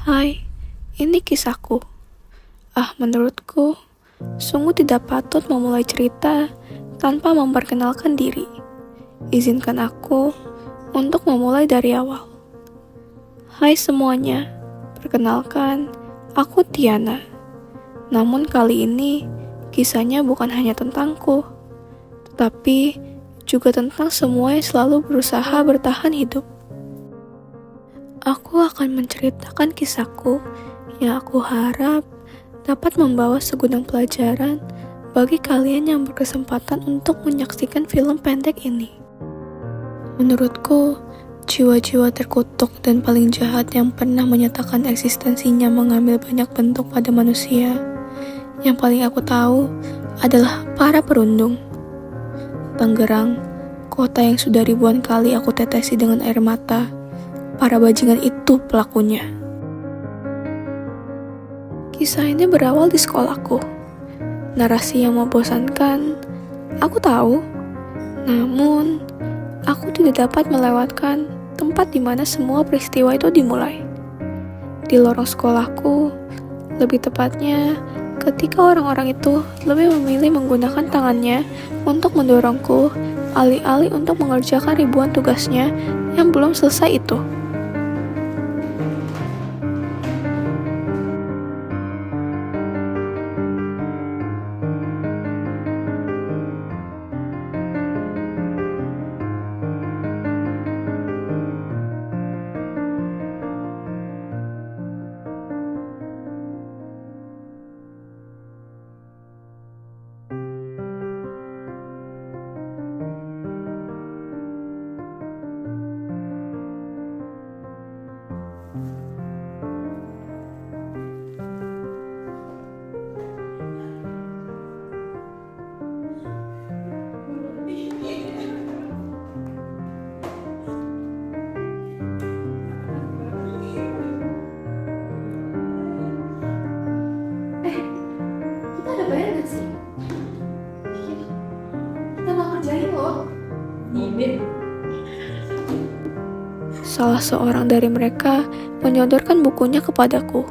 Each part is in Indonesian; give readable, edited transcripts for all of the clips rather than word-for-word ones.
Hai, ini kisahku. Menurutku, sungguh tidak patut memulai cerita tanpa memperkenalkan diri. Izinkan aku untuk memulai dari awal. Hai semuanya, perkenalkan, aku Tiana. Namun kali ini, kisahnya bukan hanya tentangku, tetapi juga tentang semua yang selalu berusaha bertahan hidup. Aku akan menceritakan kisahku yang aku harap dapat membawa segudang pelajaran bagi kalian yang berkesempatan untuk menyaksikan film pendek ini. Menurutku, jiwa-jiwa terkutuk dan paling jahat yang pernah menyatakan eksistensinya mengambil banyak bentuk pada manusia. Yang paling aku tahu adalah para perundung. Tangerang, kota yang sudah ribuan kali aku tetesi dengan air mata. Para bajingan itu pelakunya. Kisah ini berawal di sekolahku. Narasi yang membosankan, aku tahu. Namun, aku tidak dapat melewatkan tempat di mana semua peristiwa itu dimulai. Di lorong sekolahku, lebih tepatnya ketika orang-orang itu lebih memilih menggunakan tangannya untuk mendorongku, alih-alih untuk mengerjakan ribuan tugasnya yang belum selesai itu. Kita ada bayar gak sih? Kita gak kerjain loh. Salah seorang dari mereka menyodorkan bukunya kepadaku.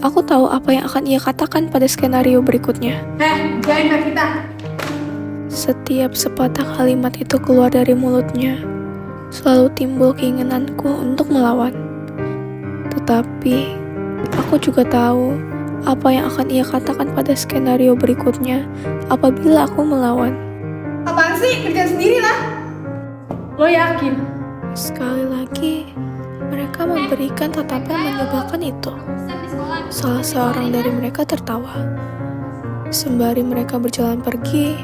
Aku tahu apa yang akan ia katakan pada skenario berikutnya. Jangan ke kita. Setiap sepatah kalimat itu keluar dari mulutnya, selalu timbul keinginanku untuk melawan. Tetapi, aku juga tahu apa yang akan ia katakan pada skenario berikutnya apabila aku melawan. Apaan sih? Kerja sendiri lah. Lo yakin? Sekali lagi, mereka memberikan tatapan menyebalkan itu. Salah seorang dari mereka tertawa. Sembari mereka berjalan pergi,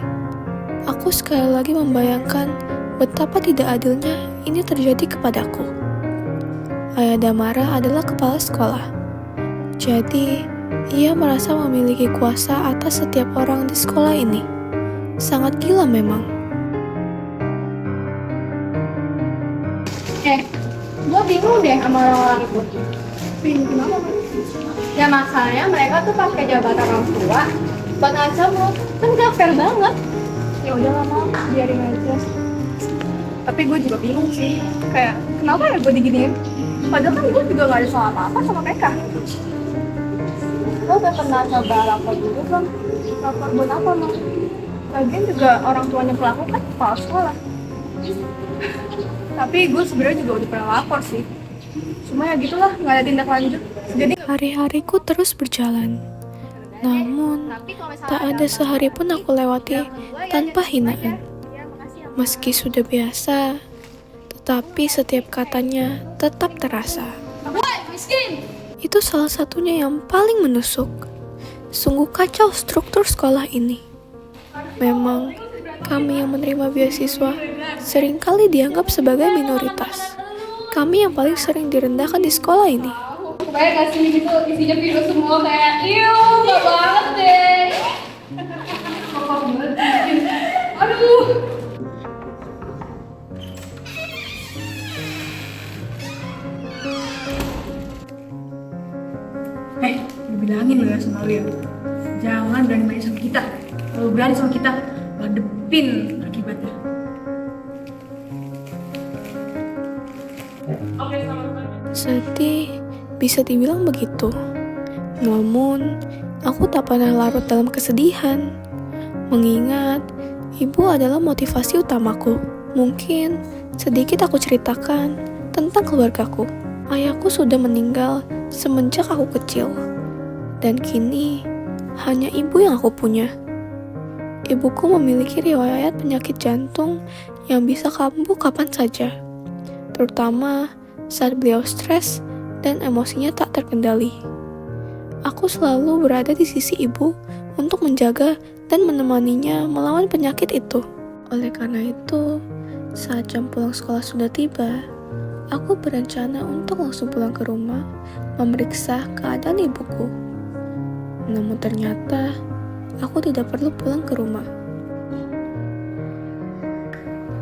aku sekali lagi membayangkan betapa tidak adilnya ini terjadi kepadaku. Ayah Damara adalah kepala sekolah. Jadi, ia merasa memiliki kuasa atas setiap orang di sekolah ini. Sangat gila memang. Gue bingung deh sama orang-orang itu. Bingung kenapa? Ya masalahnya mereka tuh pakai jabatan orang tua buat ngancam lo. Kan gak fair banget. Ya udah lah mau, biarin aja. Tapi gue juga bingung sih. Kayak kenapa ya gue diginiin? Padahal kan gue juga gak ada salah apa-apa sama mereka. Lo udah pernah coba lapor dulu kan? Lapor buat apa mau? Lagian juga orang tuanya pelaku kan kepala sekolah. Tapi gue sebenarnya juga udah pernah lapor sih. Cuma ya gitulah, nggak ada tindak lanjut. Jadi Hari-hariku terus berjalan. Namun, tak ada sehari pun aku lewati tanpa hinaan. Meski sudah biasa, tetapi setiap katanya tetap terasa. miskin. Itu salah satunya yang paling menusuk. Sungguh kacau struktur sekolah ini. Memang, kami yang menerima beasiswa seringkali dianggap sebagai minoritas. Kami yang paling sering direndahkan di sekolah ini. Kayak gak sih gitu isinya virus semua kayak gak banget deh. Apa banget. Aduh. Gue bilangin lo ya sama lo ya, jangan berani main sama kita. Kalau berani sama kita, hadepin akibatnya. Sedih, Bisa dibilang begitu. Namun, aku tak pernah larut dalam kesedihan. Mengingat, ibu adalah motivasi utamaku. Mungkin sedikit aku ceritakan tentang keluargaku. Ayahku sudah meninggal semenjak aku kecil. Dan kini, hanya ibu yang aku punya. Ibuku memiliki riwayat penyakit jantung yang bisa kambuh kapan saja. Terutama saat beliau stres dan emosinya tak terkendali. Aku selalu berada di sisi ibu untuk menjaga dan menemaninya melawan penyakit itu. Oleh karena itu, saat jam pulang sekolah sudah tiba, aku berencana untuk langsung pulang ke rumah memeriksa keadaan ibuku. Namun ternyata, aku tidak perlu pulang ke rumah.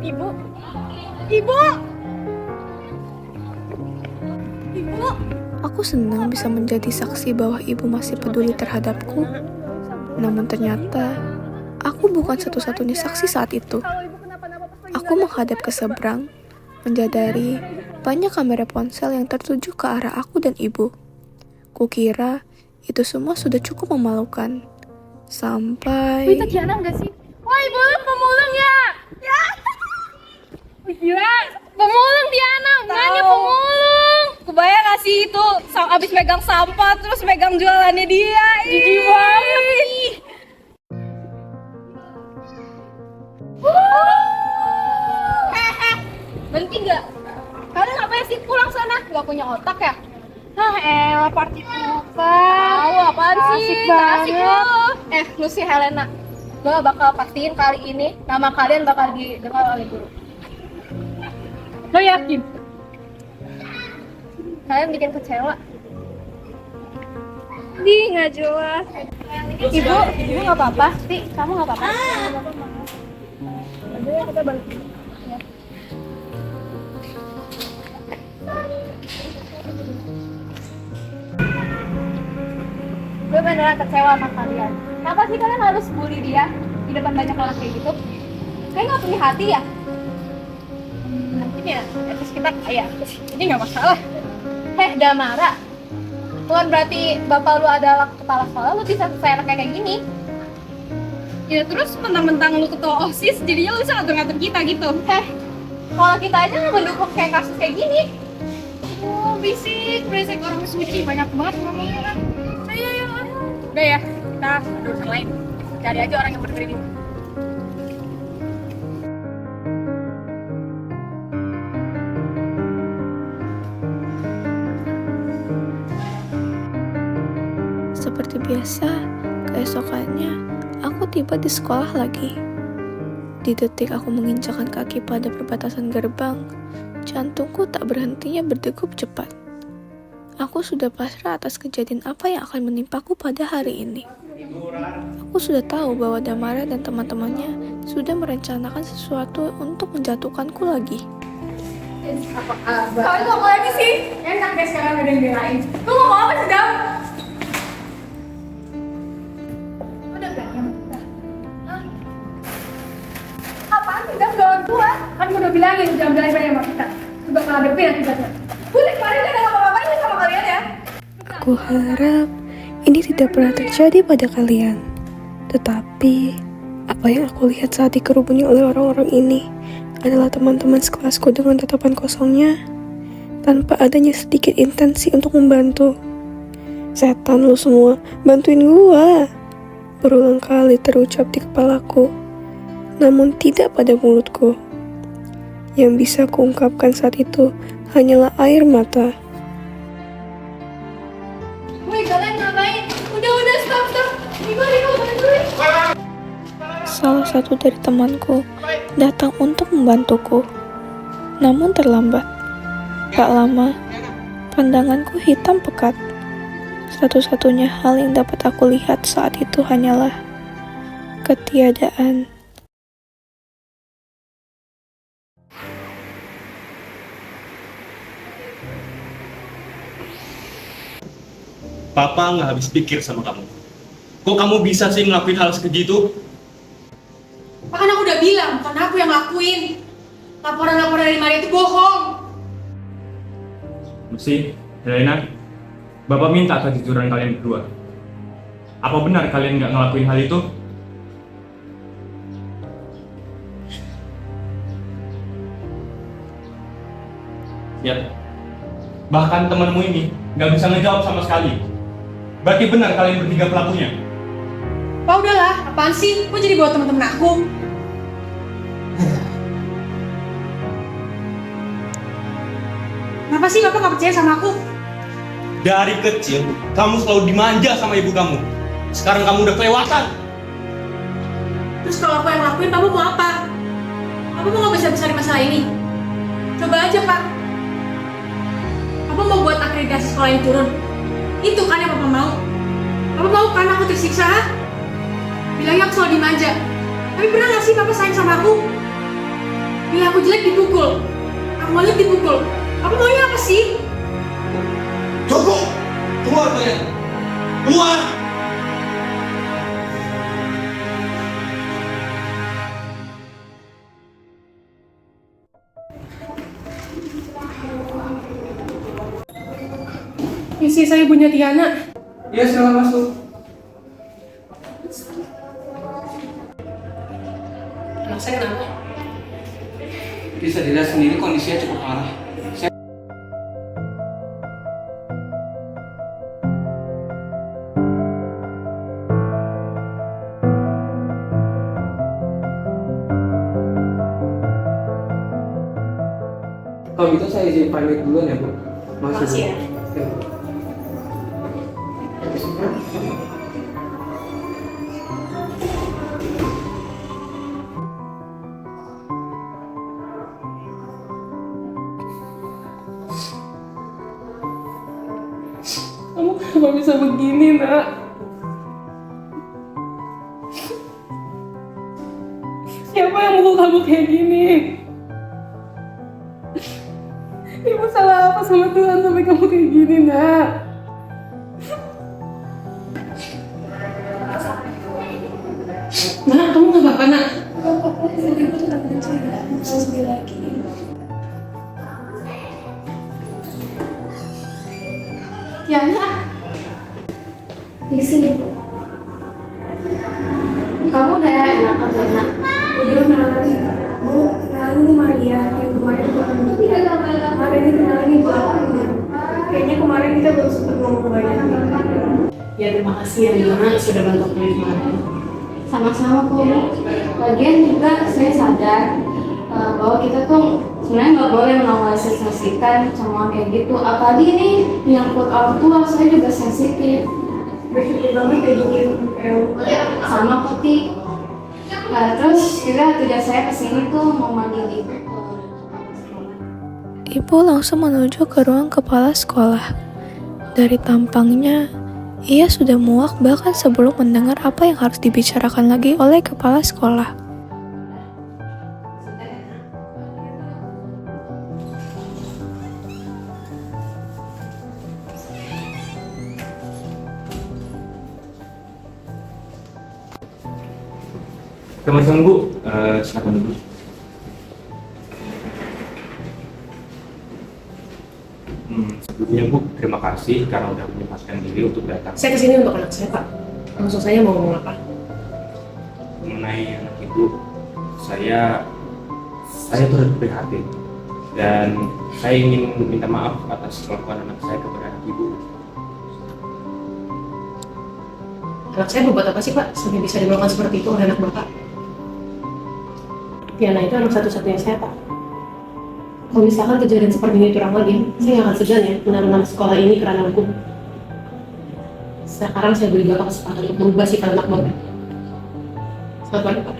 Ibu! Ibu! Ibu! Aku senang bisa menjadi saksi bahwa ibu masih peduli terhadapku. Namun ternyata, aku bukan satu-satunya saksi saat itu. Aku menghadap ke seberang, menyadari banyak kamera ponsel yang tertuju ke arah aku dan ibu. Kukira itu semua sudah cukup memalukan. Sampai... Itu Diana nggak sih? Wah, ibu lu pemulung ya? Ya! Gila, pemulung Diana, nanya pemulung. Kebayang gak sih itu abis megang sampah terus megang jualannya dia. Jijik banget. Hehe, berhenti gak? Kalian ngapain sih pulang sana? Gak punya otak ya? Hah, elah party bukan. Tahu apaan sih? Asik banget. Lu si Helena, gue bakal pastiin kali ini nama kalian bakal didengar oleh guru. Lo yakin? Kalian bikin kecewa. Di nggak jelas. Ibu nggak apa-apa. Ti, kamu nggak apa-apa. Aduh ya, kita balik. Ya. Gue beneran kecewa sama kalian. Kenapa sih kalian harus bully dia di depan banyak orang kayak gitu? Kayak nggak punya hati ya? Nanti ya, terus kita kaya. Ini nggak masalah. Damara, bukan berarti bapak lu adalah kepala sekolah, lu bisa seenak kayak gini. Ya terus mentang-mentang lu ketua OSIS, jadinya lu bisa ngatur-ngatur kita gitu. Kalau kita aja nggak mendukung kayak kasus kayak gini. Oh, berisik orang suci, banyak banget ngomongnya. Ayo. Udah ya, kita ada urusan lain. Cari aja orang yang berdiri. Seperti biasa, keesokannya aku tiba di sekolah lagi. Di detik aku menginjakkan kaki pada perbatasan gerbang, jantungku tak berhentinya berdegup cepat. Aku sudah pasrah atas kejadian apa yang akan menimpaku pada hari ini. Aku sudah tahu bahwa Damara dan teman-temannya sudah merencanakan sesuatu untuk menjatuhkanku lagi. Kalian tuh apa lagi sih? Enak deh sekarang ada yang belain. Lu ngomong apa sih, Dam? Apaan sih, Dam? Gawat gua. Kan gua udah bilangin jangan belain banyak sama kita. Coba kalau hadapin akibatnya. Gue kemarin gak ada apa-apain sama kalian ya. Aku harap ini tidak pernah terjadi pada kalian. Tetapi, apa yang aku lihat saat dikerubuni oleh orang-orang ini adalah teman-teman sekelasku dengan tatapan kosongnya, tanpa adanya sedikit intensi untuk membantu. Setan lu semua, bantuin gua! Berulang kali terucap di kepalaku, namun tidak pada mulutku. Yang bisa kuungkapkan saat itu hanyalah air mata. Woi, kalian ngapain? Udah, stop. Rigo, bantuin. Salah satu dari temanku datang untuk membantuku, namun terlambat. Tak lama, pandanganku hitam pekat. Satu-satunya hal yang dapat aku lihat saat itu hanyalah ketiadaan. Papa nggak habis pikir sama kamu. Kok kamu bisa sih ngelakuin hal segitu? Kan aku udah bilang, bukan aku yang ngelakuin. Laporan-laporan dari Maria itu bohong. Mesti, Helena, Bapak minta kejujuran kalian berdua. Apa benar kalian nggak ngelakuin hal itu? Ya. Bahkan temanmu ini nggak bisa ngejawab sama sekali. Berarti benar kalian bertiga pelakunya. Pak udahlah, apaan sih? Kok jadi bawa teman-teman aku? Kenapa sih Bapak nggak percaya sama aku? Dari kecil, kamu selalu dimanja sama ibu kamu. Sekarang kamu udah kelewatan. Terus kalau aku yang lakuin, Bapak mau apa? Bapak mau nggak besar-besarin masalah ini? Coba aja Pak. Bapak mau buat akreditasi sekolah yang turun. Itu kan yang Bapak mau. Bapak mau kan aku tersiksa? Ha? Bilangnya aku selalu dimanja. Tapi pernah nggak sih Bapak sayang sama aku? Bila aku jelek dipukul, aku malu dipukul. Bapak maunya apa sih? Cukup! Keluar kalian! Keluar! Isi saya punya Tiana. Iya, silakan masuk. Anak saya kenapa? Bisa dilihat sendiri kondisinya cukup parah. Kalau gitu saya izin pamit duluan ya, Bu. Makasih ya. Ya, Bu. Kamu kenapa bisa begini, Nak? Siapa yang mukul kamu kayak gini? Ibu salah apa sama Tuhan sampai kamu kayak gini, Nak? Nak, kamu nggak apa-apa, Nak? Tiana, di sini. Kamu udah enak atau enak? Udah kenalin, Bu, kenalin ini Maria yang kemarin kemarin ini kenalin Bu. Kayaknya kemarin kita baru sempat ngomong banyak. Ya, terima kasih ya, Nina, sudah bantu aku kemarin. Sama-sama kok, Bu. Lagian juga saya sadar bahwa kita tuh sebenarnya nggak boleh menormalisasikan sama kayak gitu. Apalagi ini menyangkut orang tua, saya juga sensitif. Bersyukur banget ya bikin Sama kok, Ti. Terus juga tujuan saya kesini tuh mau manggil ibu. Ibu langsung menuju ke ruang kepala sekolah. Dari tampangnya, ia sudah muak bahkan sebelum mendengar apa yang harus dibicarakan lagi oleh kepala sekolah. Teman-teman Bu, silakan dulu. Sebelumnya Bu, terima kasih karena udah menyempatkan diri untuk datang. Saya kesini untuk anak saya, Pak. Langsung saya mau ngomong apa? Mengenai anak Ibu, saya turut prihatin dan saya ingin minta maaf atas kelakuan anak saya kepada anak Ibu. Anak saya berbuat apa sih, Pak? Sampai bisa dilakukan seperti itu oleh anak Bapak? Tiana itu anak satu-satunya saya, Pak. Kalau misalkan kejadian seperti ini terulang lagi, saya nggak akan segan ya menaruh nama sekolah ini ke ranah hukum. Sekarang saya beri Bapak kesempatan untuk merubah sifat anak Bapak. Selamat pagi, Pak.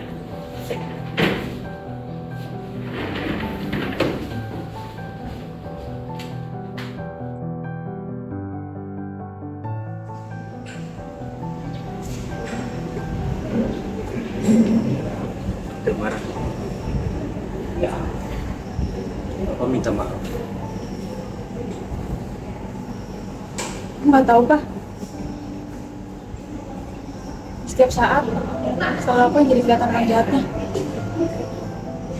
Demar. Ya. Bapak minta maaf. Nggak tahu, Pak. Setiap saat, selalu aku yang jadi kelihatan orang jahatnya.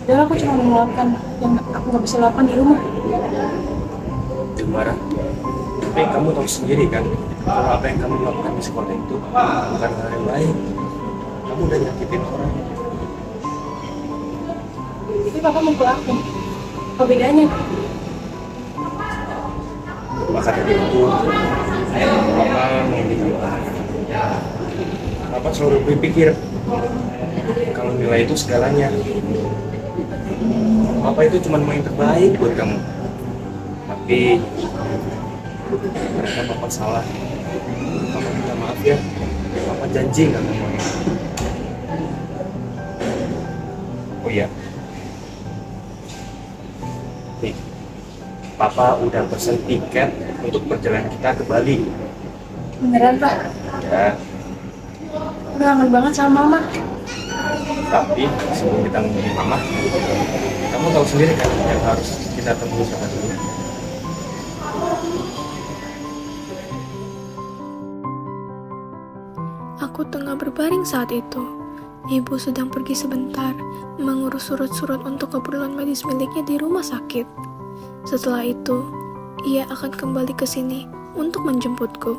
Padahal aku cuma mau melakukan yang aku nggak bisa lakukan di rumah. Demar. Tapi kamu tahu sendiri kan, kalau apa yang kamu lakukan di sekolah itu bukan hal yang baik. Kamu udah nyakitin orang. Tapi papa mukul aku. Apa bedanya? Maka dari itu, Papa menginginkan Papa selalu berpikir kalau nilai itu segalanya. Papa itu cuma mau yang terbaik buat kamu. Tapi ternyata Papa salah. Papa minta maaf ya. Papa janji nggak mau. Oh iya. Nih, Papa udah pesen tiket untuk perjalanan kita ke Bali. Beneran, Pak? Ya, Udah kangen banget sama Mama. tapi sebelum kita ngomongin Mama, kamu tahu sendiri kan yang harus kita temui siapa dulu. Aku tengah berbaring saat itu. Ibu sedang pergi sebentar, mengurus surat-surat untuk keperluan medis miliknya di rumah sakit. Setelah itu, ia akan kembali ke sini untuk menjemputku.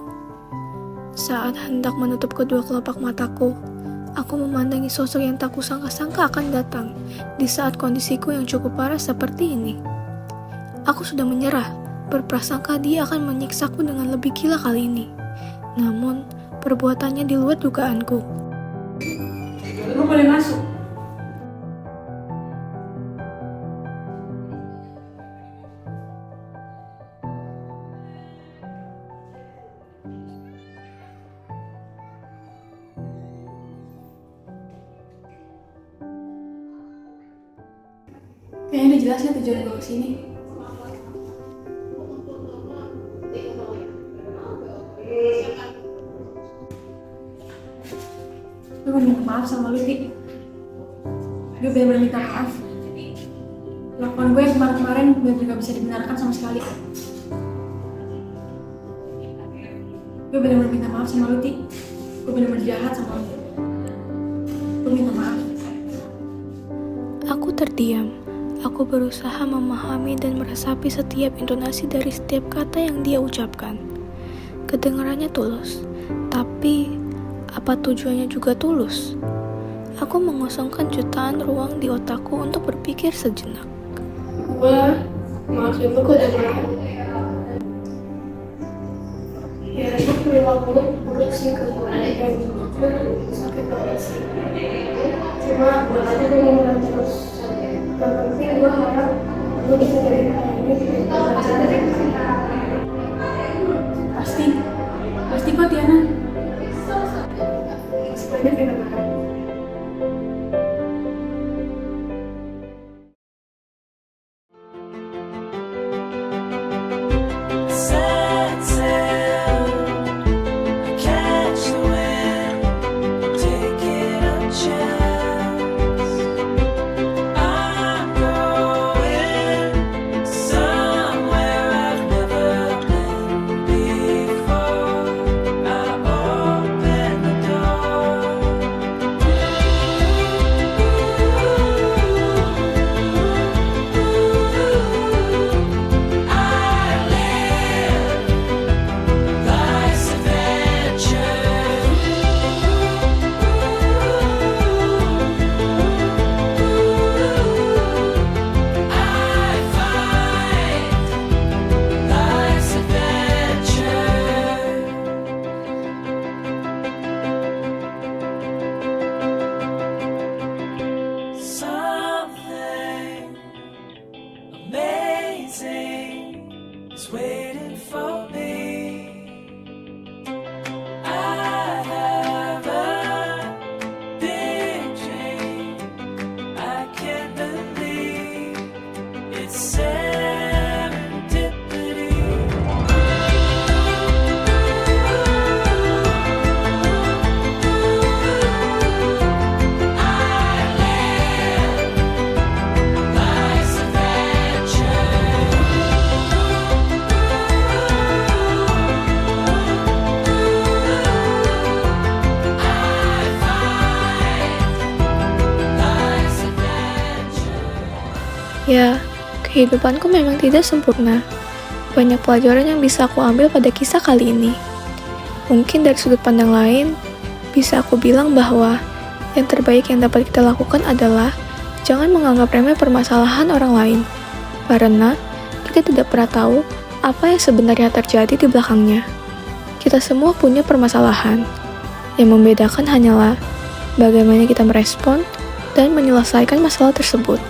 Saat hendak menutup kedua kelopak mataku, aku memandangi sosok yang tak kusangka-sangka akan datang di saat kondisiku yang cukup parah seperti ini. Aku sudah menyerah, berprasangka dia akan menyiksaku dengan lebih gila kali ini. Namun, perbuatannya di luar dugaanku. Lu boleh masuk. Kayaknya udah jelas ya tujuan gue kesini. Gue mau minta maaf sama lu, Ti. Gue bener-bener minta maaf. Lakukan gue yang kemarin-kemarin bener-bener gak bisa dibenarkan sama sekali. Gue bener-bener minta maaf sama lu, Ti. Gue bener-bener jahat sama lu. Gue minta maaf. Aku terdiam. Aku berusaha memahami dan meresapi setiap intonasi dari setiap kata yang dia ucapkan. Kedengarannya tulus, tapi apa tujuannya juga tulus? Aku mengosongkan jutaan ruang di otakku untuk berpikir sejenak. Gue maafin lu, gue udah marah. Ya, itu perilaku lu buruk sih ke gue, dan gue sakit banget sih. Cuma buat aja gue mau mulai terus. Yang penting gue harap lu bisa dari hal ini pelajaran. Pasti kok, Tiana. Semuanya terima kasih. Waiting for me. I have a big dream. I can't believe it's serendipity. I live life's adventure. Ya, kehidupanku memang tidak sempurna. banyak pelajaran yang bisa aku ambil pada kisah kali ini. Mungkin dari sudut pandang lain, bisa aku bilang bahwa yang terbaik yang dapat kita lakukan adalah jangan menganggap remeh permasalahan orang lain, karena kita tidak pernah tahu apa yang sebenarnya terjadi di belakangnya. Kita semua punya permasalahan. Yang membedakan hanyalah bagaimana kita merespon dan menyelesaikan masalah tersebut.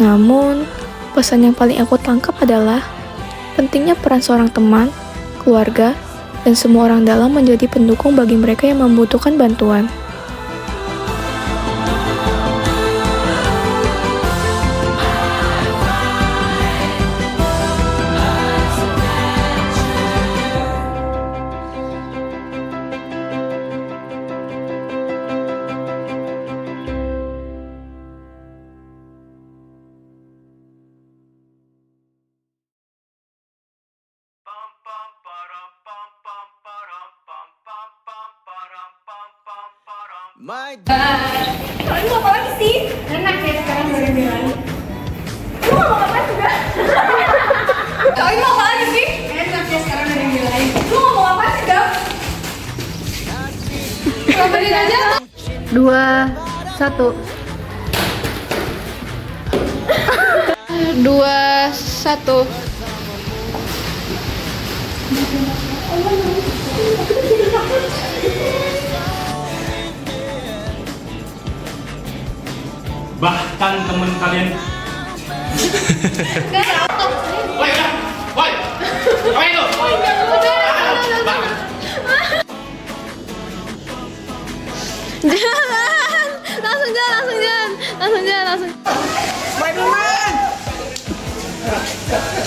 Namun, pesan yang paling aku tangkap adalah pentingnya peran seorang teman, keluarga, dan semua orang dalam menjadi pendukung bagi mereka yang membutuhkan bantuan. Kalian mau apa lagi sih? Enak ya sekarang dari lagi. Lu mau apa juga? Kalian mau apa lagi sih? Enak ya sekarang dari lagi. Lu mau apa sih, Gap? Cobain aja. 2, 1. 2, 1. Bahkan teman kalian. Woi, woi, apa itu? Langsung jalan.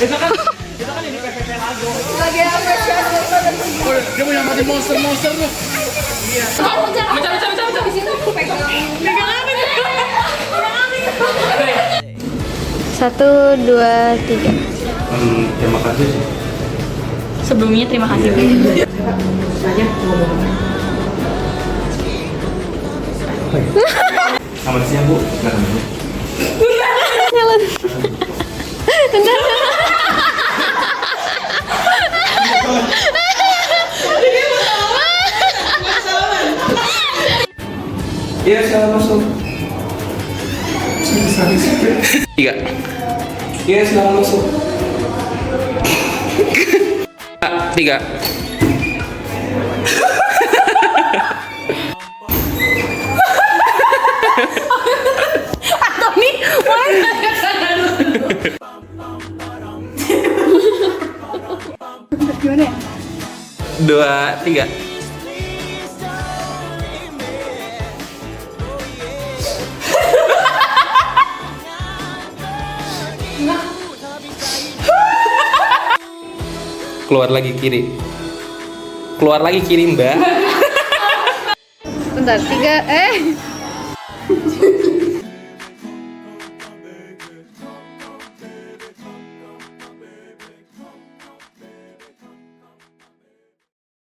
Itu kan ini PPP Lago. Dia mau nyamatin monster tuh. Di situ pegang. 1, 2, 3. Terima kasih sih. Sebelumnya terima kasih. Selamat siang, Bu. Silakan, Bu. Iya, silakan masuk. 3. Iya, silakan masuk. 3. Gimana ya? 2, 3. Keluar lagi kiri. Keluar lagi kiri, Mbak. Bentar, 3.